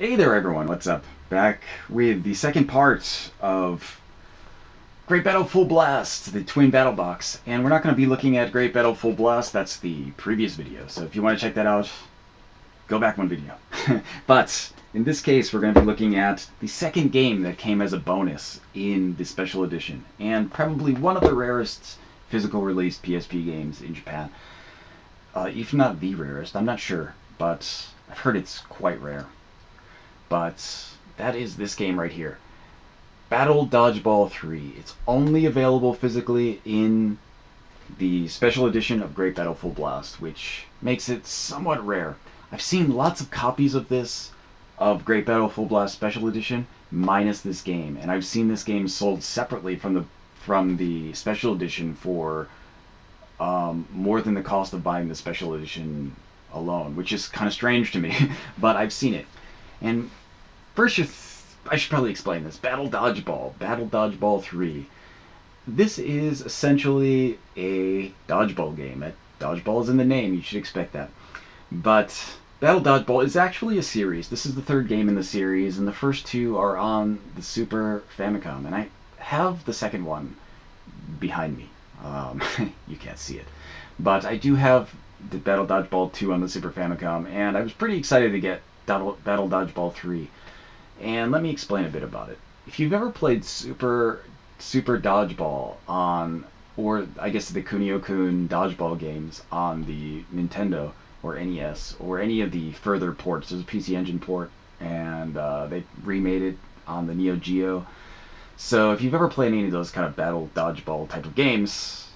Hey there everyone, what's up? Back with the second part of Great Battle Full Blast, the Twin Battle Box. And we're not going to be looking at Great Battle Full Blast, that's the previous video. So if you want to check that out, go back one video. But in this case, we're going to be looking at the second game that came as a bonus in the special edition. And probably one of the rarest physical release PSP games in Japan. If not the rarest, I'm not sure, but I've heard it's quite rare. But that is this game right here. Battle Dodgeball 3. It's only available physically in the special edition of Great Battle Full Blast, which makes it somewhat rare. I've seen lots of copies of this, of Great Battle Full Blast Special Edition, minus this game. And I've seen this game sold separately from the special edition for more than the cost of buying the special edition alone, which is kind of strange to me, but I've seen it. And first, I should probably explain this. Battle Dodgeball 3. This is essentially a dodgeball game. Dodgeball is in the name, you should expect that. But Battle Dodgeball is actually a series. This is the third game in the series, and the first two are on the Super Famicom. And I have the second one behind me. You can't see it. But I do have the Battle Dodgeball 2 on the Super Famicom, and I was pretty excited to get Battle Dodgeball 3. And let me explain a bit about it. If you've ever played Super Dodgeball on, or I guess the Kunio-kun dodgeball games on the Nintendo or NES, or any of the further ports, there's a PC Engine port, and they remade it on the Neo Geo. So if you've ever played any of those kind of Battle Dodgeball type of games,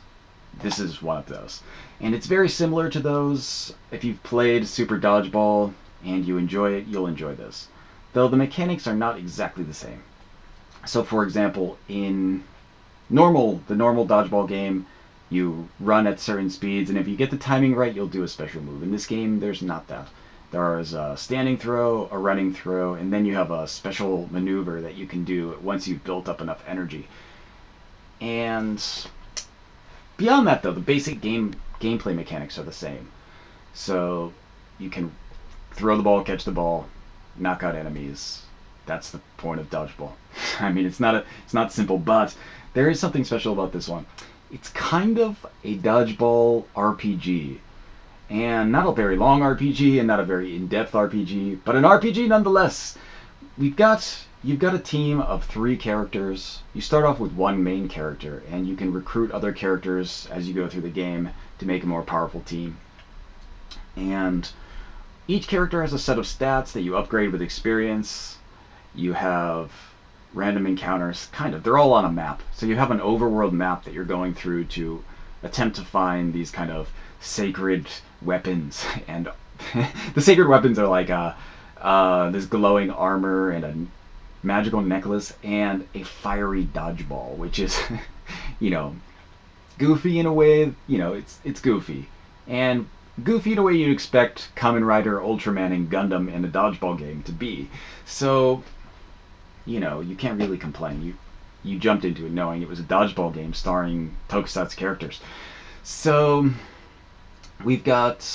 this is one of those. And it's very similar to those. If you've played Super Dodgeball and you enjoy it, you'll enjoy this. Though the mechanics are not exactly the same. So for example, in the normal dodgeball game, you run at certain speeds, and if you get the timing right, you'll do a special move. In this game, there's not that. There is a standing throw, a running throw, and then you have a special maneuver that you can do once you've built up enough energy. And beyond that, though, the basic gameplay mechanics are the same. So you can throw the ball, catch the ball, knock out enemies. That's the point of dodgeball. I mean, it's not simple, but there is something special about this one. It's kind of a dodgeball RPG, and not a very long RPG, and not a very in-depth RPG, but an RPG nonetheless. You've got a team of 3 characters. You start off with one main character, and you can recruit other characters as you go through the game to make a more powerful team. And each character has a set of stats that you upgrade with experience. You have random encounters, kind of. They're all on a map. So you have an overworld map that you're going through to attempt to find these kind of sacred weapons. And the sacred weapons are like this glowing armor and a magical necklace and a fiery dodgeball, which is, goofy in a way. It's goofy. And goofy in a way you'd expect Kamen Rider, Ultraman, and Gundam in a dodgeball game to be. So, you can't really complain. You jumped into it knowing it was a dodgeball game starring Tokusatsu characters. So, we've got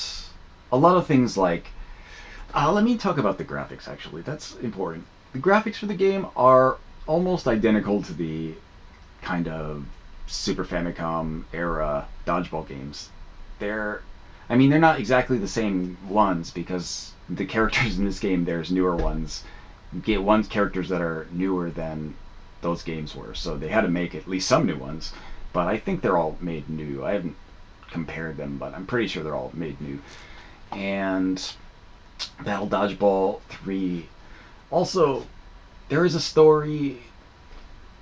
a lot of things like... let me talk about the graphics, actually. That's important. The graphics for the game are almost identical to the kind of Super Famicom era dodgeball games. They're not exactly the same ones, because the characters in this game, there's newer ones. You get characters that are newer than those games were, so they had to make at least some new ones. But I think they're all made new. I haven't compared them, but I'm pretty sure they're all made new. And Battle Dodgeball 3. Also, there is a story,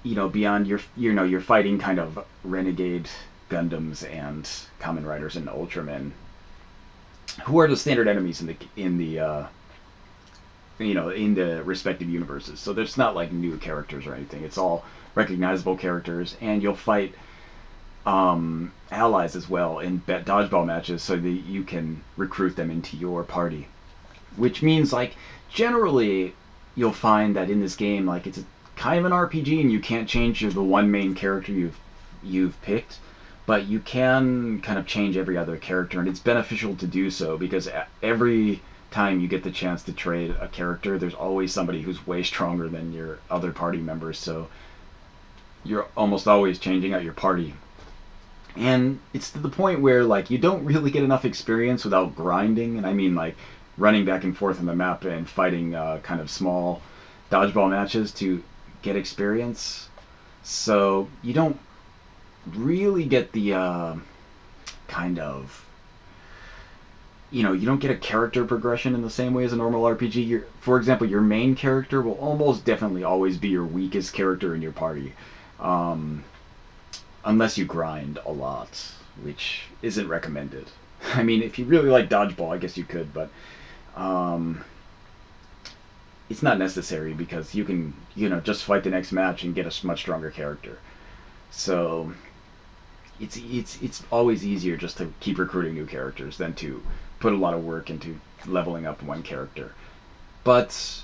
beyond you're fighting kind of renegade Gundams and Kamen Riders and Ultramen, who are the standard enemies in the respective universes. So there's not like new characters or anything. It's all recognizable characters, and you'll fight allies as well in dodgeball matches, so that you can recruit them into your party. Which means, like, generally you'll find that in this game, like, it's kind of an RPG, and you can't change the one main character you've picked. But you can kind of change every other character, and it's beneficial to do so, because every time you get the chance to trade a character, there's always somebody who's way stronger than your other party members, so you're almost always changing out your party. And it's to the point where like you don't really get enough experience without grinding, and I mean like running back and forth on the map and fighting kind of small dodgeball matches to get experience. So you don't really get the kind of, you know, you don't get a character progression in the same way as a normal RPG. For example, your main character will almost definitely always be your weakest character in your party, unless you grind a lot, which isn't recommended. I mean, if you really like dodgeball, I guess you could, but it's not necessary because you can, you know, just fight the next match and get a much stronger character. So it's always easier just to keep recruiting new characters than to put a lot of work into leveling up one character. But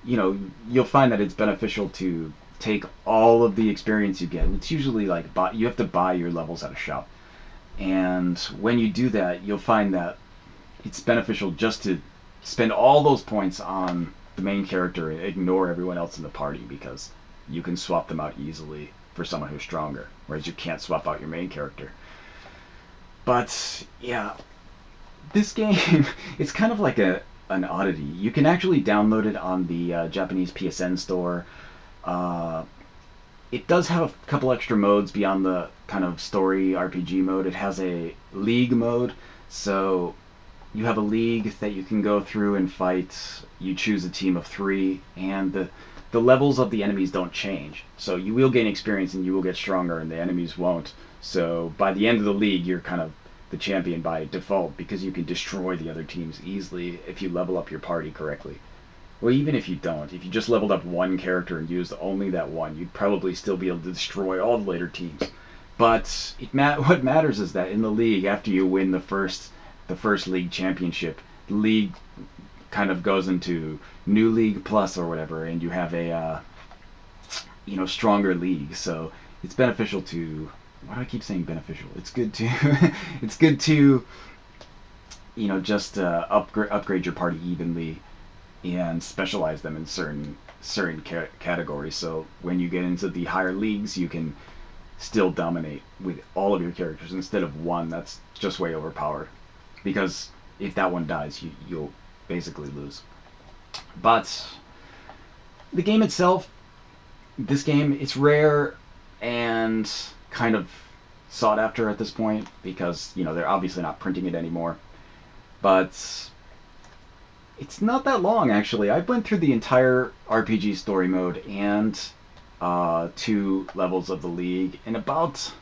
you know, you'll find that it's beneficial to take all of the experience you get. It's usually like you have to buy your levels at a shop, and when you do that, you'll find that it's beneficial just to spend all those points on the main character and ignore everyone else in the party, because you can swap them out easily for someone who's stronger, whereas you can't swap out your main character. But yeah, this game it's kind of like an oddity. You can actually download it on the Japanese PSN store. It does have a couple extra modes beyond the kind of story RPG mode. It has a league mode, so you have a league that you can go through and fight. You choose a team of 3, and the levels of the enemies don't change. So you will gain experience and you will get stronger, and the enemies won't. So by the end of the league, you're kind of the champion by default, because you can destroy the other teams easily if you level up your party correctly. Well, even if you don't, if you just leveled up one character and used only that one, you'd probably still be able to destroy all the later teams. But what matters is that in the league, after you win the first league championship, the league kind of goes into new league plus or whatever, and you have a you know, stronger league. So it's beneficial to, why do I keep saying beneficial? It's good to it's good to, you know, just upgrade your party evenly and specialize them in certain categories. So when you get into the higher leagues, you can still dominate with all of your characters instead of one that's just way overpowered. Because if that one dies, you'll basically lose. But the game itself, this game, it's rare and kind of sought after at this point, because, you know, they're obviously not printing it anymore. But it's not that long, actually. I went through the entire RPG story mode and 2 levels of the league in about,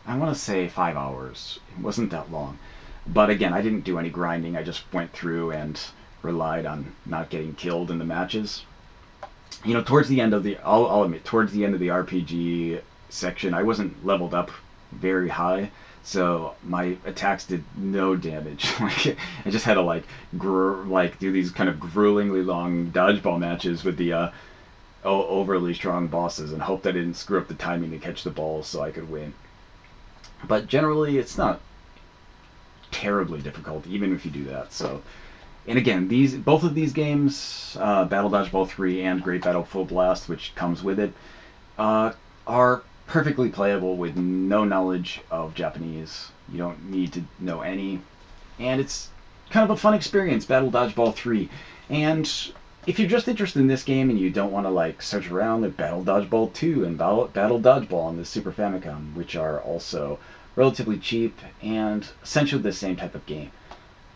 I want to say 5 hours. It wasn't that long. But again, I didn't do any grinding. I just went through and relied on not getting killed in the matches. You know, towards the end of the, I'll admit, towards the end of the RPG section, I wasn't leveled up very high, so my attacks did no damage. Like, I just had to like do these kind of gruelingly long dodgeball matches with the overly strong bosses, and hope that I didn't screw up the timing to catch the balls so I could win. But generally, it's not terribly difficult, even if you do that. So, and again, both of these games, Battle Dodgeball 3 and Great Battle Full Blast, which comes with it, are perfectly playable with no knowledge of Japanese. You don't need to know any, and it's kind of a fun experience, Battle Dodgeball 3. And if you're just interested in this game and you don't want to like search around, there's Battle Dodgeball 2 and Battle Dodgeball on the Super Famicom, which are also relatively cheap and essentially the same type of game.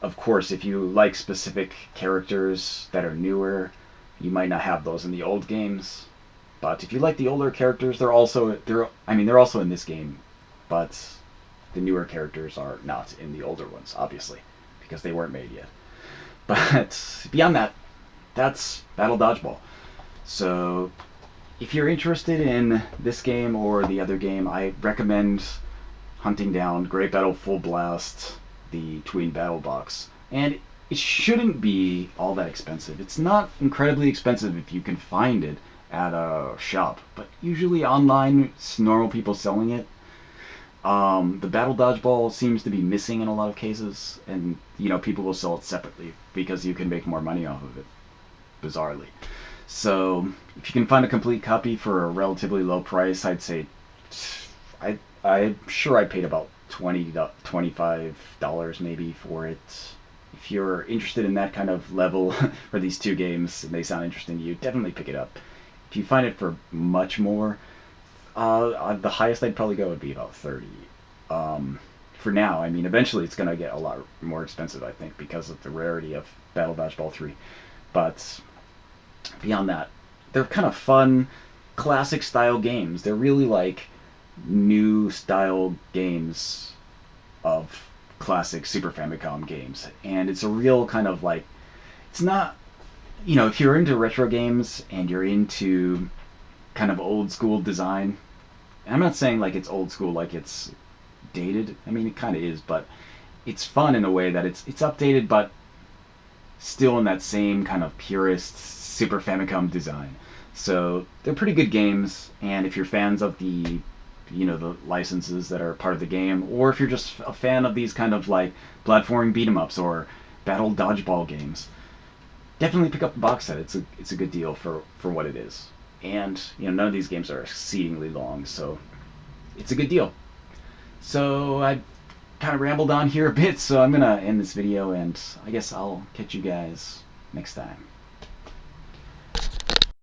Of course, if you like specific characters that are newer, you might not have those in the old games. But if you like the older characters, they're also in this game, but the newer characters are not in the older ones, obviously, because they weren't made yet. But beyond that, that's Battle Dodgeball. So if you're interested in this game or the other game, I recommend hunting down Great Battle Full Blast, the Tween Battle Box. And it shouldn't be all that expensive. It's not incredibly expensive if you can find it at a shop, but usually online, it's normal people selling it. The Battle Dodgeball seems to be missing in a lot of cases, and people will sell it separately because you can make more money off of it, bizarrely. So if you can find a complete copy for a relatively low price, I'd say I'm sure I paid about $25 maybe for it. If you're interested in that kind of level for these two games and they sound interesting to you, definitely pick it up. If you find it for much more, the highest I'd probably go would be about 30. For now, I mean, eventually it's going to get a lot more expensive, I think, because of the rarity of Battle Dodgeball 3. But beyond that, they're kind of fun, classic style games. They're really like new style games of classic Super Famicom games. And it's a real kind of like, it's not, if you're into retro games and you're into kind of old school design, and I'm not saying like it's old school like it's dated. I mean, it kind of is, but it's fun in a way that it's updated, but still in that same kind of purist Super Famicom design. So they're pretty good games, and if you're fans of the the licenses that are part of the game, or if you're just a fan of these kind of like platforming beat 'em ups or Battle Dodgeball games, definitely pick up the box set. It's a good deal for what it is. And none of these games are exceedingly long, so it's a good deal. So I kind of rambled on here a bit, so I'm gonna end this video, and I guess I'll catch you guys next time.